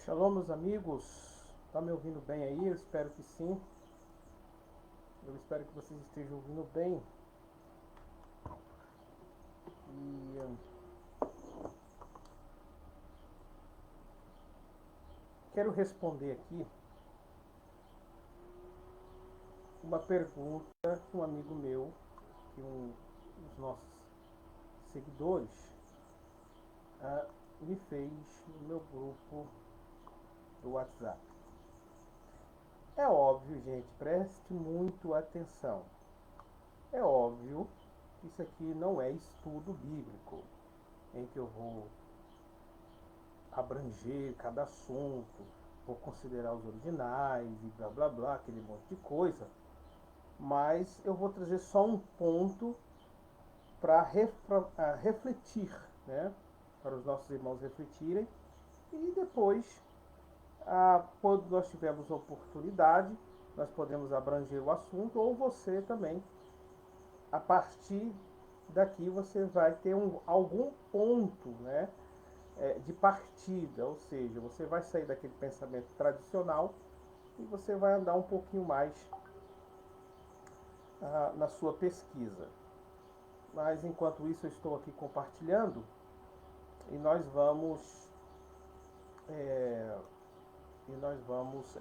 Shalom, meus amigos. Tá me ouvindo bem aí? Eu espero que sim. Eu espero que vocês estejam ouvindo bem. E quero responder aqui uma pergunta que um amigo meu, que um dos nossos seguidores, me fez no meu grupo do WhatsApp. É óbvio, gente, preste muito atenção. É óbvio que isso aqui não é estudo bíblico, em que eu vou abranger cada assunto, vou considerar os originais e blá blá blá, aquele monte de coisa, mas eu vou trazer só um ponto para refletir, né? Para os nossos irmãos refletirem e depois, quando nós tivermos a oportunidade, nós podemos abranger o assunto ou você também, a partir daqui você vai ter algum ponto, né? De partida, ou seja, você vai sair daquele pensamento tradicional e você vai andar um pouquinho mais na sua pesquisa. Mas enquanto isso eu estou aqui compartilhando e nós vamos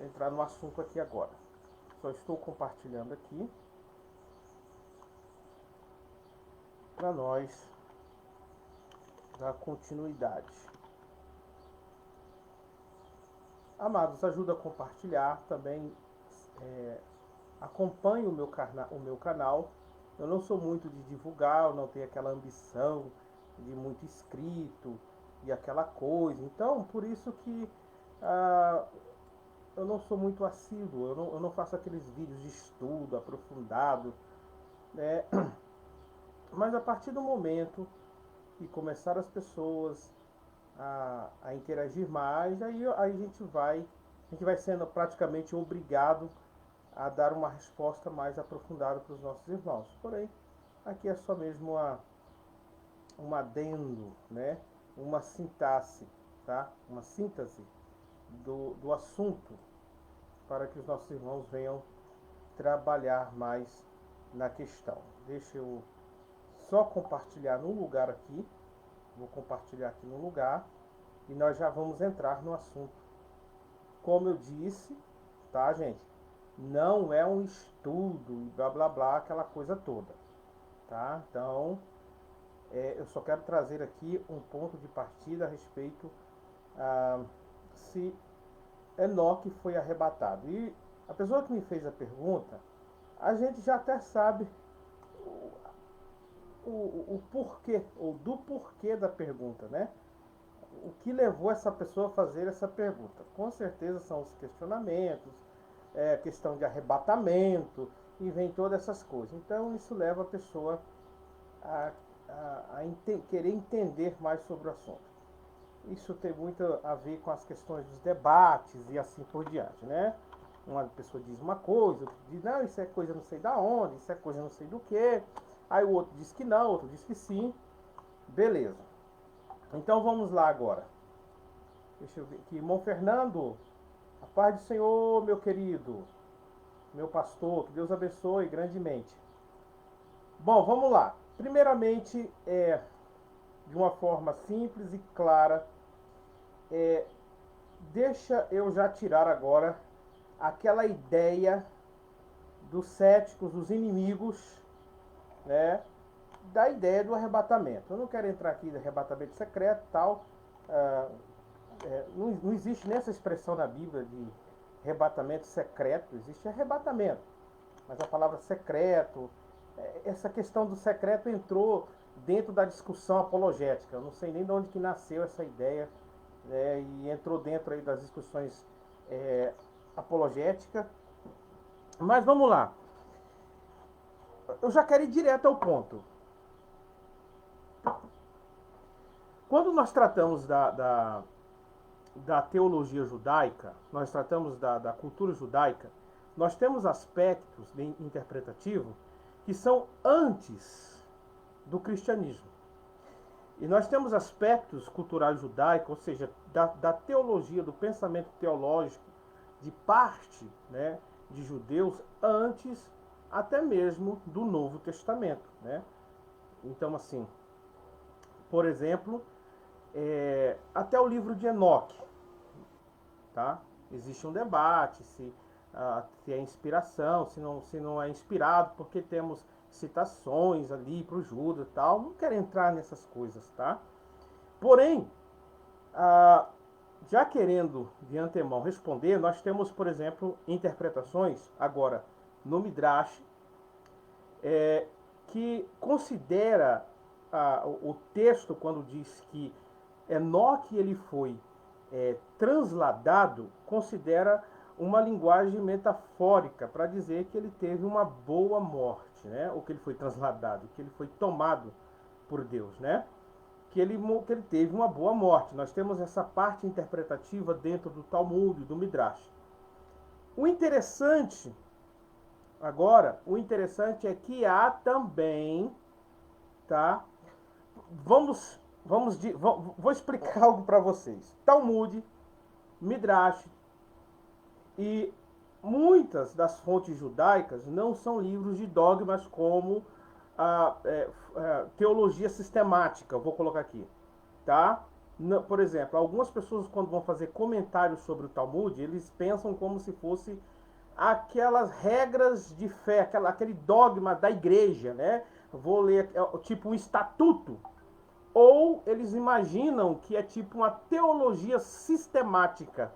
entrar no assunto aqui agora. Só estou compartilhando aqui para nós dar continuidade. Amados, ajuda a compartilhar também. Acompanhe o meu canal. Eu não sou muito de divulgar, eu não tenho aquela ambição de muito inscrito e aquela coisa. Então, por isso que eu não sou muito assíduo, eu não faço aqueles vídeos de estudo aprofundado, né? Mas a partir do momento que começar as pessoas a interagir mais, aí a gente vai sendo praticamente obrigado a dar uma resposta mais aprofundada para os nossos irmãos. Porém, aqui é só mesmo um adendo, né? Uma sintaxe, tá? Uma síntese do assunto para que os nossos irmãos venham trabalhar mais na questão. Deixa eu só compartilhar num lugar aqui. Vou compartilhar aqui num lugar e nós já vamos entrar no assunto. Como eu disse, tá, gente? Não é um estudo e blá blá blá, aquela coisa toda, tá? Então, eu só quero trazer aqui um ponto de partida a respeito se Enoque foi arrebatado. E a pessoa que me fez a pergunta, a gente já até sabe o porquê, ou do porquê da pergunta, né? O que levou essa pessoa a fazer essa pergunta? Com certeza são os questionamentos, questão de arrebatamento, e vem todas essas coisas. Então isso leva a pessoa a, querer entender mais sobre o assunto. Isso tem muito a ver com as questões dos debates e assim por diante, né? Uma pessoa diz uma coisa, outra diz, não, isso é coisa não sei da onde, isso é coisa não sei do que. Aí o outro diz que não, o outro diz que sim. Beleza. Então vamos lá agora. Deixa eu ver aqui. Irmão Fernando, a paz do Senhor, meu querido, meu pastor, que Deus abençoe grandemente. Bom, vamos lá. Primeiramente, de uma forma simples e clara, deixa eu já tirar agora aquela ideia dos céticos, dos inimigos, né, da ideia do arrebatamento. Eu não quero entrar aqui no arrebatamento secreto e tal. Não existe nessa expressão na Bíblia de arrebatamento secreto, existe arrebatamento. Mas a palavra secreto, essa questão do secreto entrou dentro da discussão apologética. Eu não sei nem de onde que nasceu essa ideia, né, e entrou dentro aí das discussões apologéticas. Mas vamos lá. Eu já quero ir direto ao ponto. Quando nós tratamos da teologia judaica, nós tratamos da cultura judaica, nós temos aspectos interpretativos que são antes do cristianismo. E nós temos aspectos culturais judaicos, ou seja, da teologia, do pensamento teológico, de parte, né, de judeus antes até mesmo do Novo Testamento, né? Então, assim, por exemplo, até o livro de Enoque, tá? Existe um debate se é inspiração, se não é inspirado, porque temos citações ali para o Judas e tal. Não quero entrar nessas coisas, tá? Porém, já querendo de antemão responder, nós temos, por exemplo, interpretações agora no Midrash, que considera o texto quando diz que Enoque ele foi transladado, considera uma linguagem metafórica para dizer que ele teve uma boa morte, né? Ou que ele foi transladado, que ele foi tomado por Deus, né? Que ele teve uma boa morte. Nós temos essa parte interpretativa dentro do Talmud, do Midrash. O interessante é que há também, tá? Vou explicar algo para vocês. Talmud, Midrash e muitas das fontes judaicas não são livros de dogmas como a teologia sistemática, eu vou colocar aqui, tá? Por exemplo, algumas pessoas quando vão fazer comentários sobre o Talmud, eles pensam como se fosse aquelas regras de fé, aquele dogma da igreja, né? Vou ler tipo um estatuto. Ou eles imaginam que é tipo uma teologia sistemática.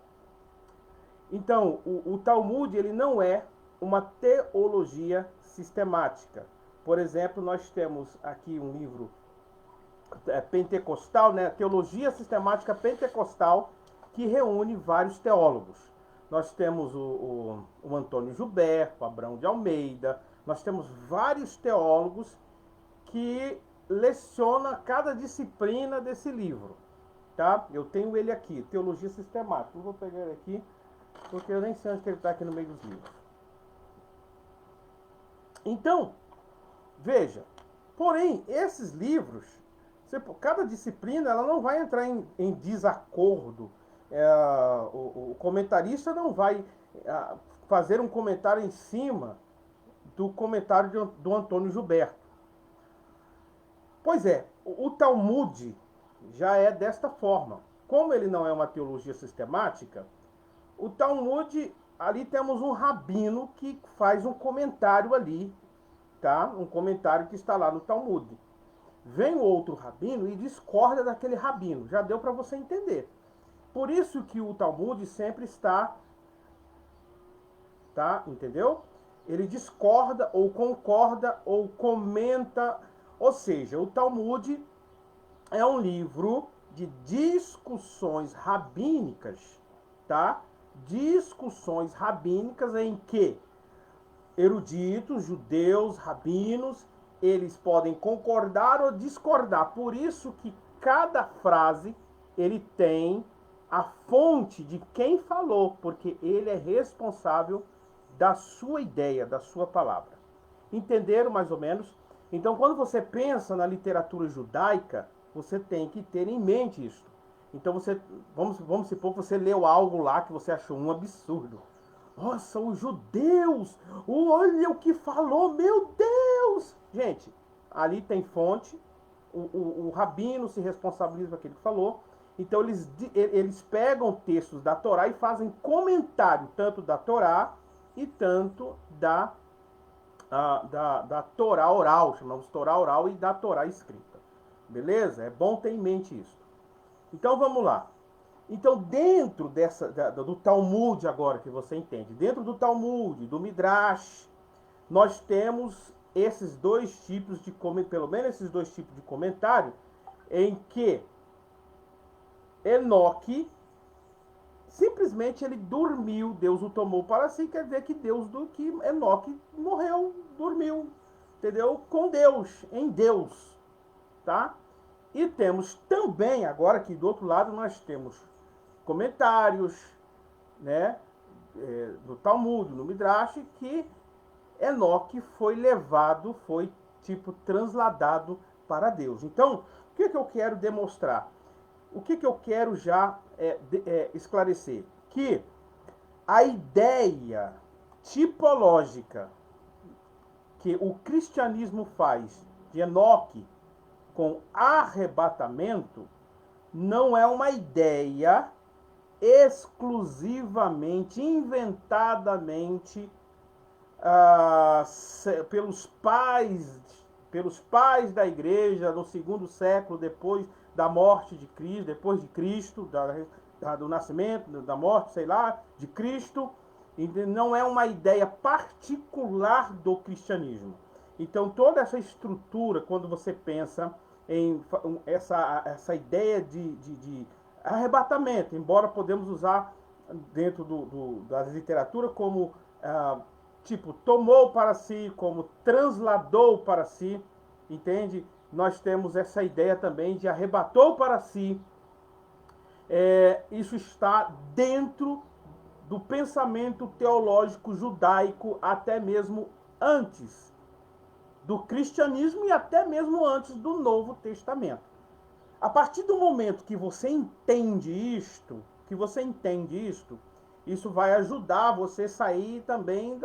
Então, o Talmud ele não é uma teologia sistemática. Por exemplo, nós temos aqui um livro pentecostal, né? Teologia Sistemática Pentecostal, que reúne vários teólogos. Nós temos o Antônio Gilberto, o Abrão de Almeida, nós temos vários teólogos que lecionam cada disciplina desse livro, tá? Eu tenho ele aqui, Teologia Sistemática. Eu vou pegar ele aqui, porque eu nem sei onde ele está aqui no meio dos livros. Então, veja, porém, esses livros, cada disciplina ela não vai entrar em desacordo. O comentarista não vai fazer um comentário em cima do comentário do Antônio Gilberto. Pois é, o Talmud já é desta forma. Como ele não é uma teologia sistemática, o Talmud, ali temos um rabino que faz um comentário ali, tá? Um comentário que está lá no Talmud. Vem o outro rabino e discorda daquele rabino. Já deu para você entender. Por isso que o Talmud sempre está, tá? Entendeu? Ele discorda ou concorda ou comenta. Ou seja, o Talmud é um livro de discussões rabínicas, tá? Discussões rabínicas em que eruditos, judeus, rabinos, eles podem concordar ou discordar. Por isso que cada frase ele tem a fonte de quem falou, porque ele é responsável da sua ideia, da sua palavra. Entenderam mais ou menos? Então, quando você pensa na literatura judaica, você tem que ter em mente isso. Então, vamos supor que você leu algo lá que você achou um absurdo. Nossa, os judeus! Olha o que falou, meu Deus! Gente, ali tem fonte, o rabino se responsabiliza por aquilo que falou. Então, eles pegam textos da Torá e fazem comentário tanto da Torá e tanto da Torá oral, chamamos Torá oral, e da Torá escrita. Beleza? É bom ter em mente isso. Então vamos lá. Então dentro do Talmud agora que você entende, dentro do Talmud, do Midrash, nós temos esses dois tipos de pelo menos esses dois tipos de comentário em que Enoque simplesmente ele dormiu, Deus o tomou para si, quer dizer que que Enoque morreu, dormiu, entendeu? Com Deus, em Deus, tá? E temos também, agora que do outro lado nós temos comentários, né, no Talmud, no Midrash, que Enoque foi levado, foi tipo transladado para Deus. Então, O que eu quero demonstrar? O que eu quero já esclarecer? Que a ideia tipológica que o cristianismo faz de Enoque com arrebatamento não é uma ideia exclusivamente, inventadamente pelos pais da igreja no segundo século depois da morte de Cristo, depois de Cristo, do nascimento, da morte, sei lá, de Cristo. Não é uma ideia particular do cristianismo. Então toda essa estrutura, quando você pensa em essa ideia de arrebatamento, embora podemos usar dentro da literatura como tipo, tomou para si, como transladou para si, entende? Nós temos essa ideia também de arrebatou para si. Isso está dentro do pensamento teológico judaico até mesmo antes do cristianismo e até mesmo antes do Novo Testamento. A partir do momento que você entende isto, isso vai ajudar você a sair também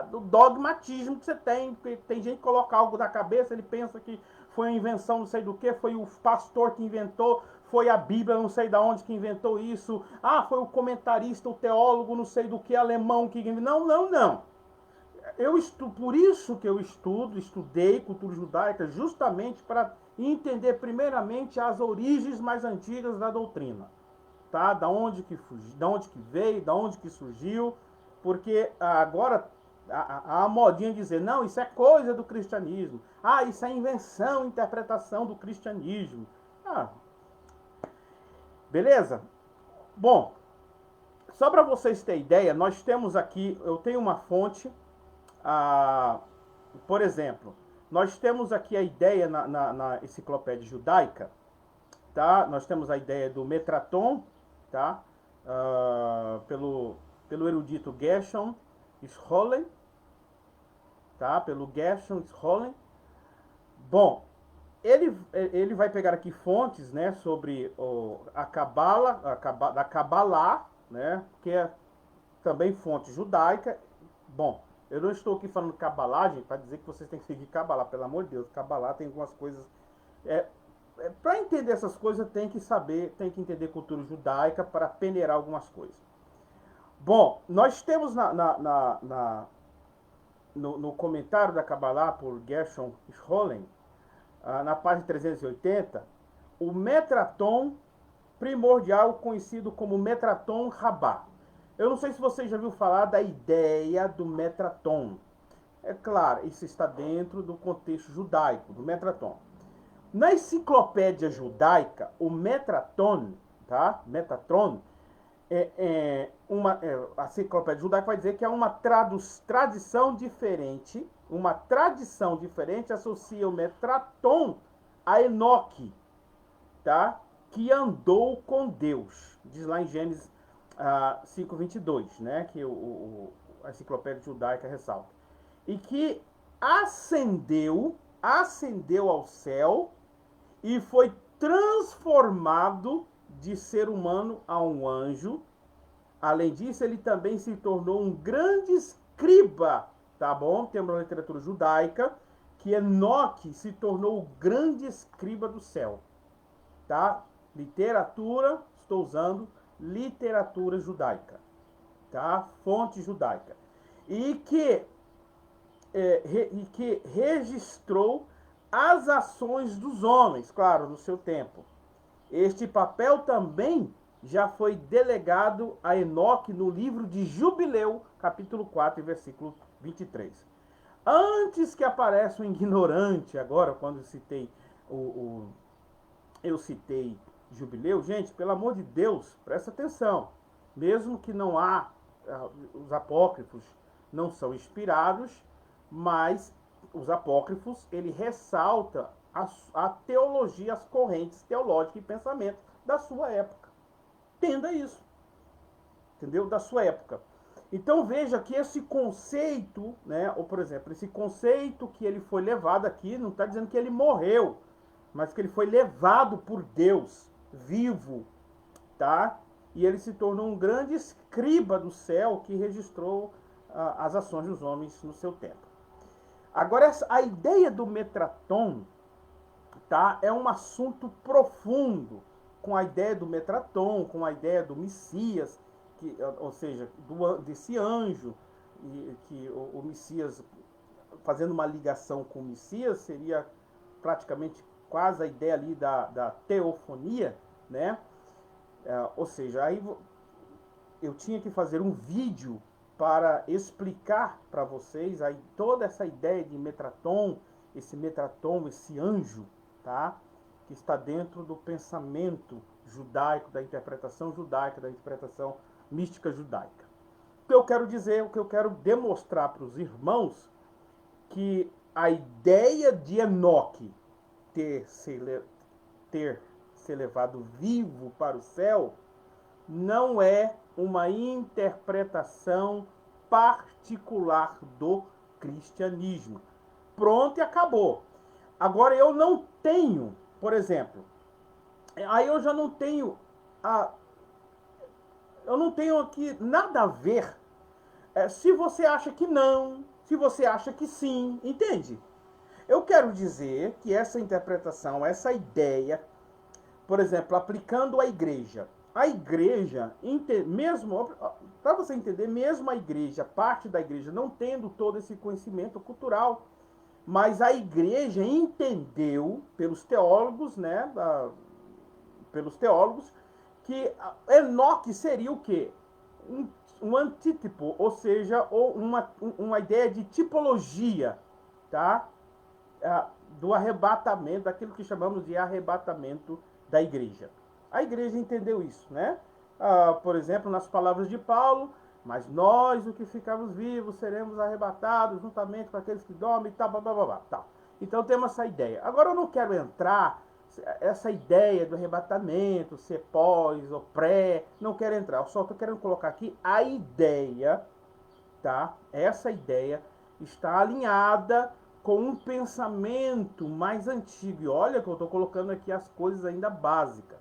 do dogmatismo que você tem. Porque tem gente que coloca algo na cabeça, ele pensa que foi uma invenção não sei do que, foi o pastor que inventou, foi a Bíblia não sei de onde que inventou isso, foi o comentarista, o teólogo não sei do que, alemão que inventou. Não. Por isso que eu estudei cultura judaica, justamente para entender primeiramente as origens mais antigas da doutrina. Tá? Da onde que veio, da onde que surgiu, porque agora a modinha de dizer, não, isso é coisa do cristianismo, isso é invenção, interpretação do cristianismo. Beleza? Bom, só para vocês terem ideia, nós temos aqui, eu tenho uma fonte, por exemplo, nós temos aqui a ideia na enciclopédia judaica, tá? Nós temos a ideia do Metraton, tá? Pelo erudito Gershon Scholem, tá? Pelo Gershon Scholem. Bom, ele vai pegar aqui fontes, né, sobre a Kabbalah, né, que é também fonte judaica. Bom, eu não estou aqui falando Kabbalah, gente, para dizer que vocês têm que seguir Kabbalah, pelo amor de Deus. Kabbalah tem algumas coisas... para entender essas coisas, tem que entender cultura judaica para peneirar algumas coisas. Bom, nós temos no comentário da Kabbalah por Gershon Scholem, na página 380, o Metraton primordial, conhecido como Metraton Rabbah. Eu não sei se você já ouviu falar da ideia do Metraton. É claro, isso está dentro do contexto judaico, do Metraton. Na enciclopédia judaica, o Metraton, tá? Metatron, a enciclopédia judaica vai dizer que é uma tradição diferente, associa o Metraton a Enoque, tá? Que andou com Deus, diz lá em Gênesis 5:22, né? Que a enciclopédia judaica ressalta. E que ascendeu ao céu e foi transformado de ser humano a um anjo. Além disso, ele também se tornou um grande escriba, tá bom? Temos na literatura judaica que Enoque se tornou o grande escriba do céu, tá? Literatura, estou usando literatura judaica, tá? Fonte judaica. E que registrou as ações dos homens, claro, no seu tempo. Este papel também já foi delegado a Enoque no livro de Jubileu, capítulo 4, versículo 23. Antes que apareça um ignorante, agora, quando eu citei Jubileu, gente, pelo amor de Deus, presta atenção. Mesmo que não há, os apócrifos não são inspirados, mas os apócrifos, ele ressalta a teologia, as correntes teológicas e pensamento da sua época. Entenda isso. Entendeu? Da sua época. Então veja que esse conceito, né, ou por exemplo, esse conceito que ele foi levado aqui, não está dizendo que ele morreu, mas que ele foi levado por Deus, vivo, tá? E ele se tornou um grande escriba do céu que registrou as ações dos homens no seu tempo. Agora, a ideia do Metraton, tá, é um assunto profundo, com a ideia do Metraton, com a ideia do Messias, ou seja, desse anjo, que o Messias, fazendo uma ligação com o Messias, seria praticamente quase a ideia ali da teofonia, né? Ou seja, aí eu tinha que fazer um vídeo para explicar para vocês aí toda essa ideia de Metraton, esse anjo, tá? Que está dentro do pensamento judaico, da interpretação mística judaica. O que eu quero dizer, o que eu quero demonstrar para os irmãos, que a ideia de Enoque ter se levado vivo para o céu não é uma interpretação particular do cristianismo. Pronto e acabou. Agora eu não tenho, por exemplo, aí eu já não tenho eu não tenho aqui nada a ver se você acha que não, se você acha que sim, entende? Eu quero dizer que essa interpretação, essa ideia, por exemplo, aplicando a igreja, mesmo, para você entender, mesmo a igreja, parte da igreja não tendo todo esse conhecimento cultural, mas a igreja entendeu, pelos teólogos, né, que Enoque seria o quê? Um antítipo, ou seja, uma ideia de tipologia, tá? Do arrebatamento, daquilo que chamamos de arrebatamento da igreja. A igreja entendeu isso, né? Por exemplo, nas palavras de Paulo, mas nós, os que ficamos vivos, seremos arrebatados juntamente com aqueles que dormem, tal, blá, blá, blá, blá, tal. Então temos essa ideia. Agora eu não quero entrar essa ideia do arrebatamento, ser pós ou pré, não quero entrar. Eu só estou querendo colocar aqui a ideia, tá? Essa ideia está alinhada com um pensamento mais antigo. E olha que eu estou colocando aqui as coisas ainda básicas,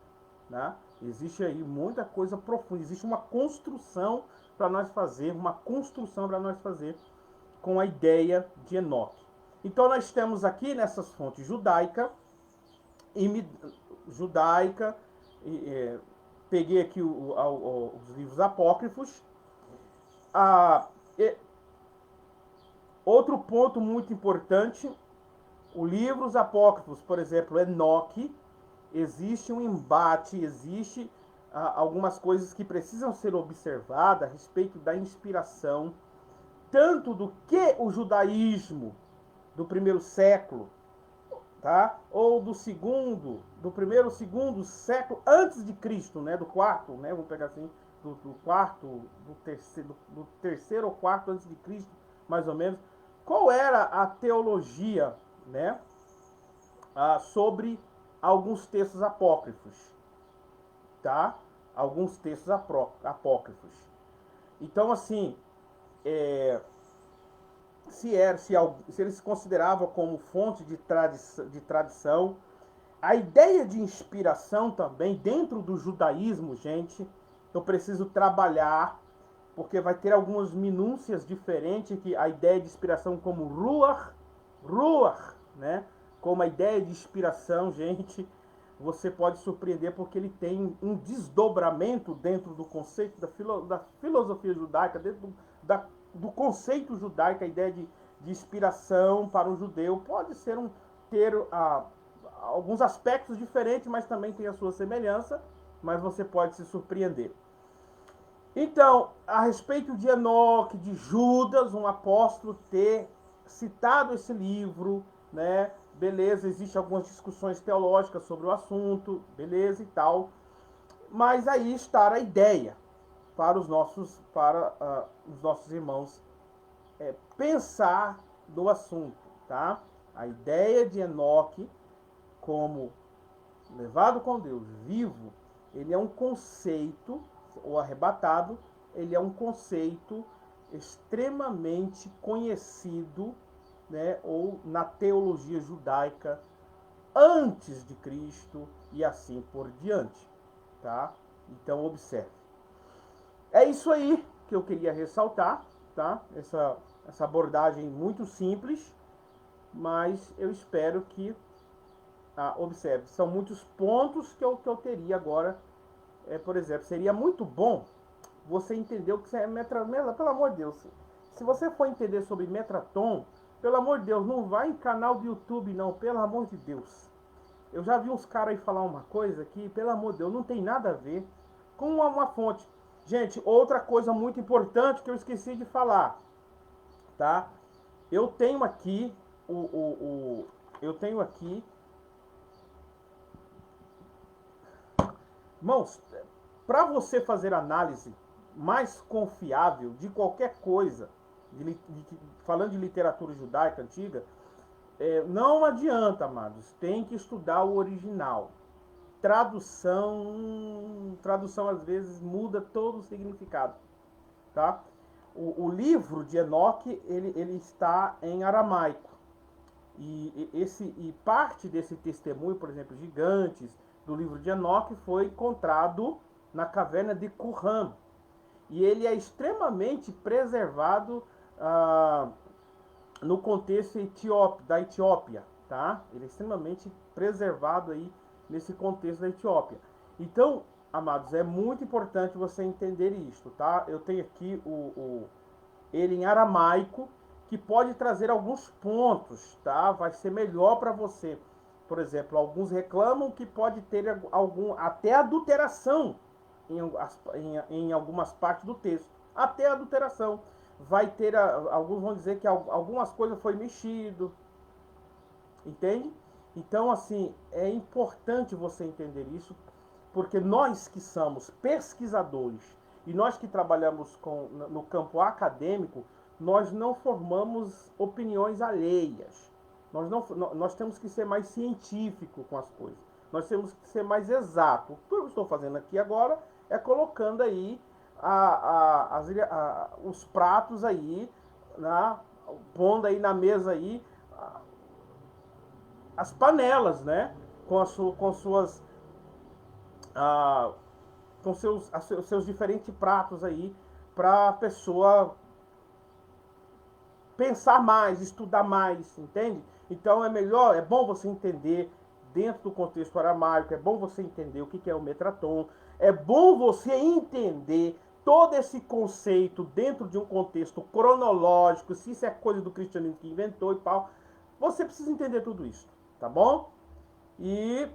né? Existe aí muita coisa profunda, existe uma construção para nós fazer, com a ideia de Enoque. Então nós temos aqui nessas fontes judaica, peguei aqui os livros apócrifos. Outro ponto muito importante, os livros apócrifos, por exemplo, Enoque, existe um embate, existe algumas coisas que precisam ser observadas a respeito da inspiração, tanto do que o judaísmo do primeiro século, tá? Ou do primeiro, segundo século antes de Cristo, né? Do quarto, né? Vamos pegar assim, do terceiro ou quarto antes de Cristo, mais ou menos. Qual era a teologia, né? Sobre alguns textos apócrifos, tá? Alguns textos apócrifos. Então, assim, se eles se consideravam como fonte de tradição, a ideia de inspiração também, dentro do judaísmo, gente, eu preciso trabalhar, porque vai ter algumas minúcias diferentes, que a ideia de inspiração como ruach, né? Como a ideia de inspiração, gente, você pode surpreender porque ele tem um desdobramento dentro do conceito da filosofia judaica, dentro do conceito judaico, a ideia de inspiração para um judeu pode ter alguns aspectos diferentes, mas também tem a sua semelhança, mas você pode se surpreender. Então, a respeito de Enoque, de Judas, um apóstolo, ter citado esse livro, né? Beleza, existem algumas discussões teológicas sobre o assunto, beleza e tal. Mas aí está a ideia para os nossos irmãos pensar do assunto, tá? A ideia de Enoque como levado com Deus, vivo, ele é um conceito, ou arrebatado, ele é um conceito extremamente conhecido, né, ou na teologia judaica antes de Cristo e assim por diante, tá? Então observe. É isso aí que eu queria ressaltar, tá? Essa abordagem muito simples, mas eu espero que observe. São muitos pontos que eu teria agora. Por exemplo, seria muito bom você entender o que é metratron. Pelo amor de Deus, se você for entender sobre metratron, pelo amor de Deus, não vai em canal do YouTube não, pelo amor de Deus. Eu já vi uns caras aí falar uma coisa que, pelo amor de Deus, não tem nada a ver com uma fonte. Gente, outra coisa muito importante que eu esqueci de falar, tá? Eu tenho aqui eu tenho aqui, irmãos, para você fazer análise mais confiável de qualquer coisa, falando de literatura judaica antiga, não adianta, amados, tem que estudar o original. Tradução às vezes muda todo o significado, tá? O livro de Enoque, ele está em aramaico. E parte desse testemunho, por exemplo, gigantes do livro de Enoque, foi encontrado na caverna de Qumran. E ele é extremamente preservado no contexto da Etiópia, tá? Ele é extremamente preservado aí nesse contexto da Etiópia. Então, amados, é muito importante você entender isso, tá? Eu tenho aqui ele em aramaico, que pode trazer alguns pontos, tá? Vai ser melhor para você. Por exemplo, alguns reclamam que pode ter até adulteração em algumas partes do texto. Até adulteração. Vai ter, alguns vão dizer que algumas coisas foi mexido. Entende? Então, assim, é importante você entender isso, porque nós que somos pesquisadores e nós que trabalhamos no campo acadêmico, nós não formamos opiniões alheias. Nós temos que ser mais científico com as coisas. Nós temos que ser mais exato. O que eu estou fazendo aqui agora é colocando aí os pratos aí, né? Pondo aí na mesa aí as panelas, né? Com seus diferentes pratos aí, para a pessoa pensar mais, estudar mais, entende? Então é bom você entender dentro do contexto aramaico, é bom você entender o que é o metratron, é bom você entender todo esse conceito dentro de um contexto cronológico, se isso é coisa do cristianismo que inventou e tal. Você precisa entender tudo isso, tá bom? E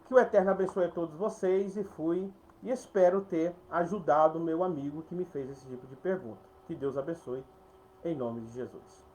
que o Eterno abençoe a todos vocês e espero ter ajudado o meu amigo que me fez esse tipo de pergunta. Que Deus abençoe, em nome de Jesus.